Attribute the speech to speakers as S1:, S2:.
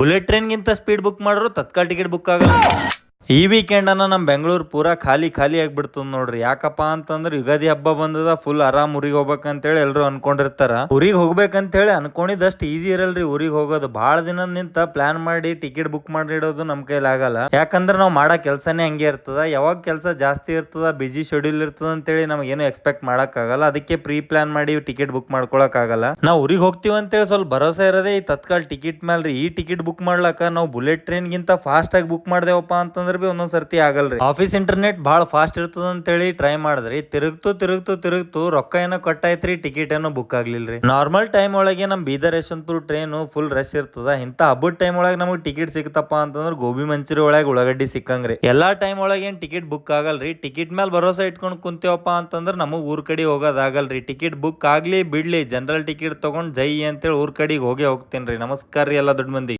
S1: Bullet ಟ್ರೈನ್ಗಿಂತ speed book ಮಾಡ್ರು Tatkal ticket book ಆಗಲ್ಲ. ಈ ವೀಕೆಂಡ್ ಅನ್ನ ನಮ್ ಬೆಂಗಳೂರು ಪೂರಾ ಖಾಲಿ ಖಾಲಿ ಆಗ್ಬಿಡ್ತದ ನೋಡ್ರಿ. ಯಾಕಪ್ಪ ಅಂತಂದ್ರ ಯುಗಾದಿ ಹಬ್ಬ ಬಂದದ, ಫುಲ್ ಆರಾಮ್ ಊರಿಗೆ ಹೋಗ್ಬೇಕಂತೇಳಿ ಎಲ್ರು ಅನ್ಕೊಂಡಿರ್ತಾರ. ಊರಿಗೆ ಹೋಗ್ಬೇಕಂತೇಳಿ ಅನ್ಕೊಂಡಿದಷ್ಟು ಈಜಿ ಇರಲ್ರಿ ಊರಿಗೆ ಹೋಗೋದು. ಬಾಳ ದಿನ ನಿಂತ ಪ್ಲಾನ್ ಮಾಡಿ ಟಿಕೆಟ್ ಬುಕ್ ಮಾಡಿಡೋದು ನಮ್ ಕೈಲಿ ಆಗಲ್ಲ. ಯಾಕಂದ್ರ ನಾವ್ ಮಾಡೋ ಕೆಲ್ಸನೇ ಹಂಗೆ ಇರ್ತದ. ಯಾವಾಗ ಕೆಲಸ ಜಾಸ್ತಿ ಇರ್ತದ, ಬಿಜಿ ಶೆಡ್ಯೂಲ್ ಇರ್ತದ ಅಂತೇಳಿ ನಮ್ಗೇನು ಎಕ್ಸ್ಪೆಕ್ಟ್ ಮಾಡಕ್ ಆಗಲ್ಲ. ಅದಕ್ಕೆ ಪ್ರೀ ಪ್ಲಾನ್ ಮಾಡಿ ಟಿಕೆಟ್ ಬುಕ್ ಮಾಡ್ಕೊಳಕ್ ಆಗಲ್ಲ. ನಾವ್ ಊರಿಗೆ ಹೋಗ್ತೀವಿ ಅಂತೇಳಿ ಸ್ವಲ್ಪ ಭರೋಸೆ ಇರೋದೇ ಈ ತತ್ಕಾಲ್ ಟಿಕೆಟ್ ಮೇಲ್ರಿ. ಈ ಟಿಕೆಟ್ ಬುಕ್ ಮಾಡ್ಲಕ್ಕ ನಾವು ಬುಲೆಟ್ ಟ್ರೈನ್ ಗಿಂತ ಫಾಸ್ಟ್ ಆಗಿ ಬುಕ್ ಮಾಡ್ದೇವಪ್ಪ ಅಂತಂದ್ರ ಒಂದೊಂದ್ ಸರ್ತಿ ಆಗಲ್ರಿ. ಆಫೀಸ್ ಇಂಟರ್ನೆಟ್ ಬಹಳ ಫಾಸ್ಟ್ ಇರ್ತದ ಅಂತೇಳಿ ಟ್ರೈ ಮಾಡಿದ್ರಿ. ತಿರುಗ್ತು ರೊಕ್ಕ ಏನೋ ಕಟ್ ಆಯ್ತ್ರಿ, ಟಿಕೆಟ್ ಏನೋ ಬುಕ್ ಆಗ್ಲಿಲ್ರಿ. ನಾರ್ಮಲ್ ಟೈಮ್ ಒಳಗೆ ನಮ್ Bidar Yeshwanthpur train full rush ಇರ್ತದ. ಇಂತ ಹಬ್ಬದ ಟೈಮ್ ಒಳಗೆ ನಮಗೆ ಟಿಕೆಟ್ ಸಿಕ್ತಪ್ಪ ಅಂತಂದ್ರ ಗೋಬಿ ಮಂಚೂರಿ ಒಳಗೆ ಉಳ್ಳಾಗಡ್ಡಿ ಸಿಕ್ಕಂಗ್ರಿ. ಎಲ್ಲಾ ಟೈಮ್ ಒಳಗೆ ಏನ್ ಟಿಕೆಟ್ ಬುಕ್ ಆಗಲ್ರಿ. ಟಿಕೆಟ್ ಮೇಲೆ ಭರೋಸಾ ಇಟ್ಕೊಂಡ್ ಕುಂತೇವಪ್ಪ ಅಂತಂದ್ರ ನಮಗ್ ಊರ್ ಕಡೆ ಹೋಗೋದಾಗಲ್ರಿ. ಟಿಕೆಟ್ ಬುಕ್ ಆಗ್ಲಿ ಬಿಡ್ಲಿ, ಜನರಲ್ ಟಿಕೆಟ್ ತಗೊಂಡ್ ಜೈ ಅಂತೇಳಿ ಊರ್ ಕಡೆಗೆ ಹೋಗೇ ಹೋಗ್ತೇನ್ರಿ. ನಮಸ್ಕಾರ ರೀ ಎಲ್ಲ ದೊಡ್ಡ ಮಂದಿ.